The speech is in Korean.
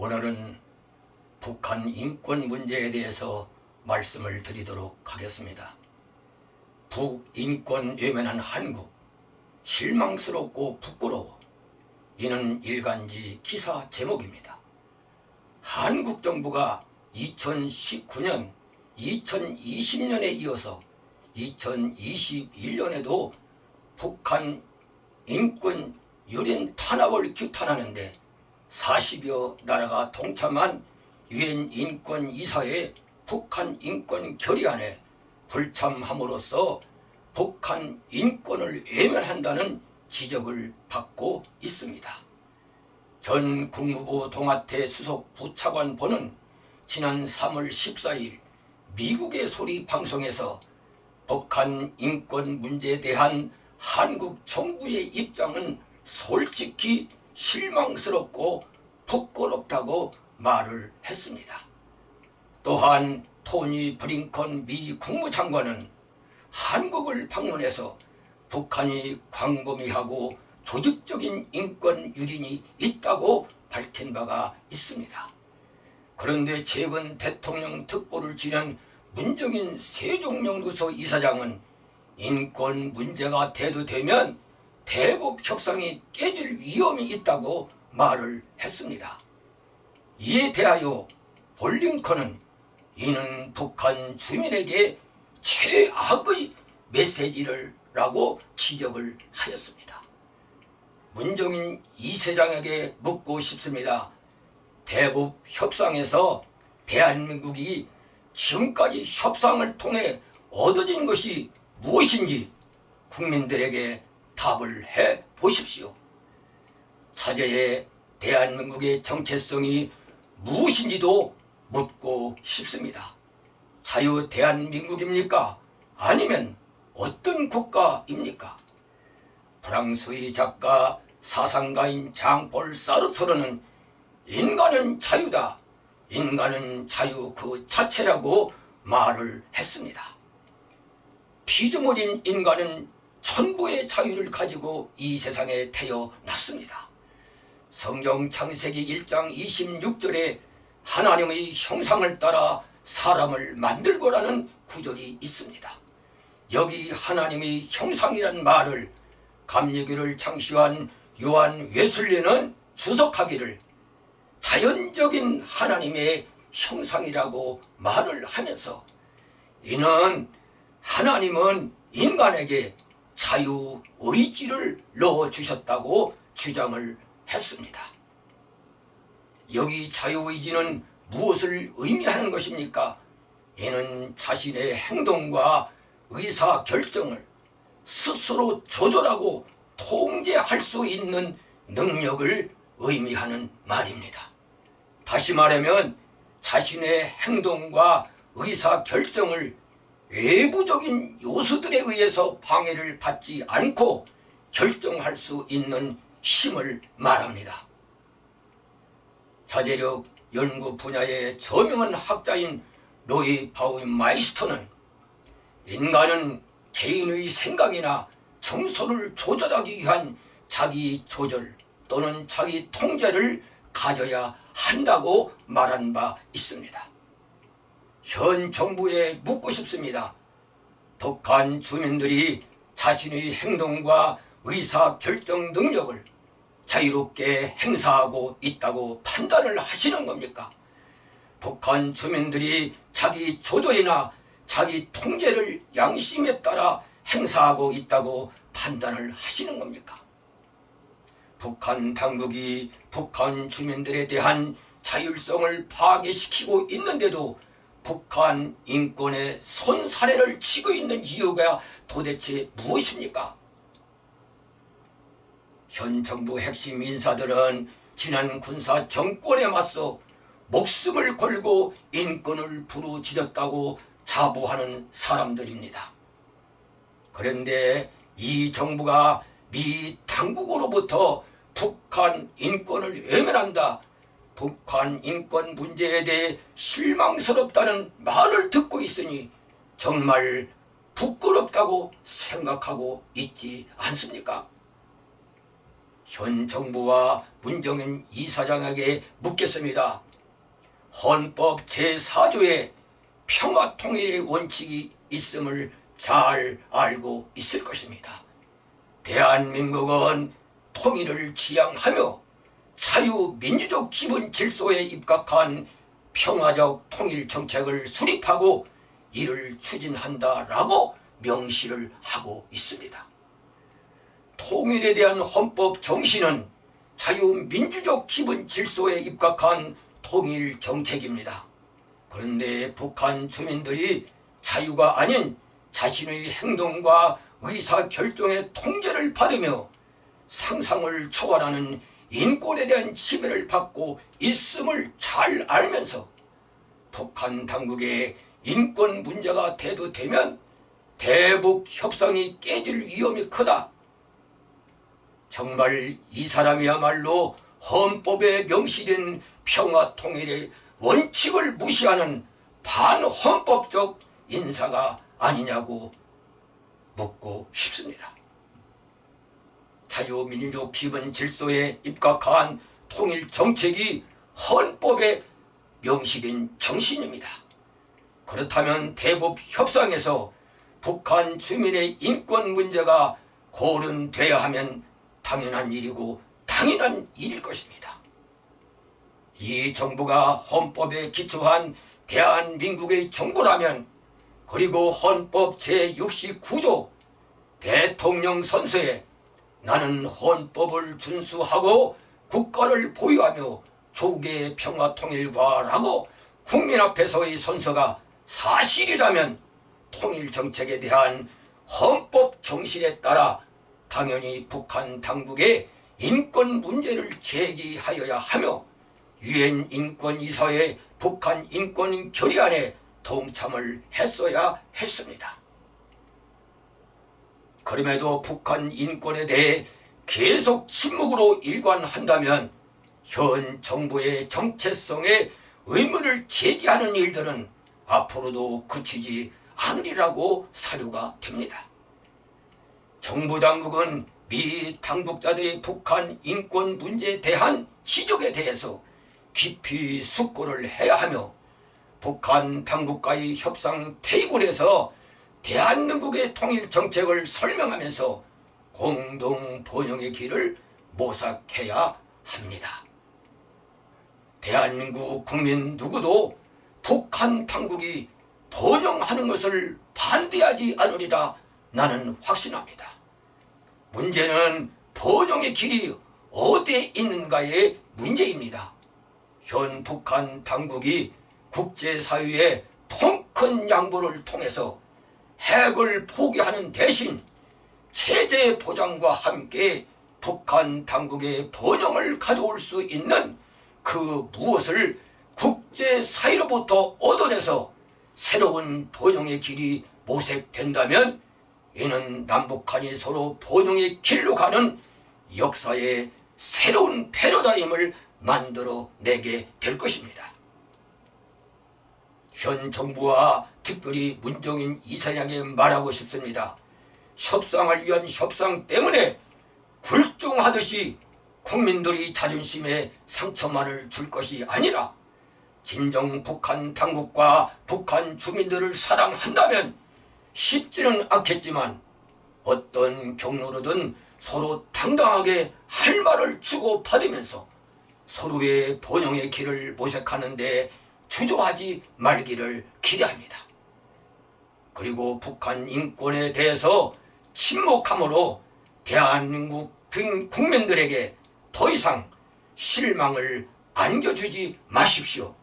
오늘은 북한 인권 문제에 대해서 말씀을 드리도록 하겠습니다. 북인권 외면한 한국, 실망스럽고 부끄러워. 이는 일간지 기사 제목입니다. 한국 정부가 2019년, 2020년에 이어서 2021년에도 북한 인권 유엔 탄압을 규탄하는데 40여 나라가 동참한 유엔 인권 이사회 북한 인권 결의안에 불참함으로써 북한 인권을 외면한다는 지적을 받고 있습니다. 전 국무부 동아태 수석 부차관 보는 지난 3월 14일 미국의 소리 방송에서 북한 인권 문제에 대한 한국 정부의 입장은 솔직히 실망스럽고 부끄럽다고 말을 했습니다. 또한 토니 블링컨 미 국무장관은 한국을 방문해서 북한이 광범위하고 조직적인 인권 유린이 있다고 밝힌 바가 있습니다. 그런데 최근 대통령 특보를 지낸 문정인 세종연구소 이사장은 인권 문제가 대두되면 대북 협상이 깨질 위험이 있다고 말을 했습니다. 이에 대하여 블링컨은 이는 북한 주민에게 최악의 메시지라고 지적을 하였습니다. 문정인 이사장에게 묻고 싶습니다. 대북 협상에서 대한민국이 지금까지 협상을 통해 얻어진 것이 무엇인지 국민들에게 답을 해 보십시오. 차제에 대한민국의 정체성이 무엇인지도 묻고 싶습니다. 자유 대한민국입니까? 아니면 어떤 국가입니까? 프랑스의 작가 사상가인 장폴 사르트르는 인간은 자유다. 인간은 자유 그 자체라고 말을 했습니다. 피조물인 인간은 천부의 자유를 가지고 이 세상에 태어났습니다. 성경 창세기 1장 26절에 하나님의 형상을 따라 사람을 만들고라는 구절이 있습니다. 여기 하나님의 형상이란 말을 감리교를 창시한 요한 웨슬리는 주석하기를 자연적인 하나님의 형상이라고 말을 하면서 이는 하나님은 인간에게 자유의지를 넣어주셨다고 주장을 했습니다. 여기 자유의지는 무엇을 의미하는 것입니까? 이는 자신의 행동과 의사결정을 스스로 조절하고 통제할 수 있는 능력을 의미하는 말입니다. 다시 말하면 자신의 행동과 의사결정을 외부적인 요소들에 의해서 방해를 받지 않고 결정할 수 있는 힘을 말합니다. 자제력 연구 분야의 저명한 학자인 로이 바우마이스터는 인간은 개인의 생각이나 정서를 조절하기 위한 자기 조절 또는 자기 통제를 가져야 한다고 말한 바 있습니다. 현 정부에 묻고 싶습니다. 북한 주민들이 자신의 행동과 의사결정 능력을 자유롭게 행사하고 있다고 판단을 하시는 겁니까? 북한 주민들이 자기 조절이나 자기 통제를 양심에 따라 행사하고 있다고 판단을 하시는 겁니까? 북한 당국이 북한 주민들에 대한 자율성을 파괴시키고 있는데도 북한 인권에 손사래를 치고 있는 이유가 도대체 무엇입니까? 현 정부 핵심 인사들은 지난 군사 정권에 맞서 목숨을 걸고 인권을 부르짖었다고 자부하는 사람들입니다. 그런데 이 정부가 미 당국으로부터 북한 인권을 외면한다, 북한 인권 문제에 대해 실망스럽다는 말을 듣고 있으니 정말 부끄럽다고 생각하고 있지 않습니까? 현 정부와 문정인 이사장에게 묻겠습니다. 헌법 제4조에 평화통일의 원칙이 있음을 잘 알고 있을 것입니다. 대한민국은 통일을 지향하며 자유민주적 기본 질서에 입각한 평화적 통일 정책을 수립하고 이를 추진한다라고 명시를 하고 있습니다. 통일에 대한 헌법 정신은 자유민주적 기본 질서에 입각한 통일 정책입니다. 그런데 북한 주민들이 자유가 아닌 자신의 행동과 의사결정의 통제를 받으며 상상을 초월하는 인권에 대한 지배를 받고 있음을 잘 알면서 북한 당국의 인권 문제가 대두되면 대북 협상이 깨질 위험이 크다. 정말 이 사람이야말로 헌법에 명시된 평화통일의 원칙을 무시하는 반헌법적 인사가 아니냐고 묻고 싶습니다. 자유민주적 기본 질서에 입각한 통일 정책이 헌법에 명시된 정신입니다. 그렇다면 대북 협상에서 북한 주민의 인권 문제가 거론돼야 하면 당연한 일이고 당연한 일일 것입니다. 이 정부가 헌법에 기초한 대한민국의 정부라면, 그리고 헌법 제69조 대통령 선서에 나는 헌법을 준수하고 국가를 보유하며 조국의 평화통일과라고 국민 앞에서의 선서가 사실이라면 통일 정책에 대한 헌법 정신에 따라 당연히 북한 당국의 인권 문제를 제기하여야 하며 유엔 인권이사회 북한 인권 결의안에 동참을 했어야 했습니다. 그럼에도 북한 인권에 대해 계속 침묵으로 일관한다면 현 정부의 정체성에 의문을 제기하는 일들은 앞으로도 그치지 않으리라고 사료가 됩니다. 정부 당국은 미 당국자들이 북한 인권 문제에 대한 지적에 대해서 깊이 숙고를 해야 하며 북한 당국과의 협상 테이블에서 대한민국의 통일 정책을 설명하면서 공동 번영의 길을 모색해야 합니다. 대한민국 국민 누구도 북한 당국이 번영하는 것을 반대하지 않으리라 나는 확신합니다. 문제는 번영의 길이 어디에 있는가의 문제입니다. 현 북한 당국이 국제사회의 통큰 양보를 통해서 핵을 포기하는 대신 체제 보장과 함께 북한 당국의 번영을 가져올 수 있는 그 무엇을 국제사회로부터 얻어내서 새로운 번영의 길이 모색된다면 이는 남북한이 서로 번영의 길로 가는 역사의 새로운 패러다임을 만들어내게 될 것입니다. 현 정부와 특별히 문정인 이사장에게 말하고 싶습니다. 협상을 위한 협상 때문에 굴종하듯이 국민들이 자존심에 상처만을 줄 것이 아니라 진정 북한 당국과 북한 주민들을 사랑한다면 쉽지는 않겠지만 어떤 경로로든 서로 당당하게 할 말을 주고받으면서 서로의 번영의 길을 모색하는 데 주저하지 말기를 기대합니다. 그리고 북한 인권에 대해서 침묵함으로 대한민국 국민들에게 더 이상 실망을 안겨주지 마십시오.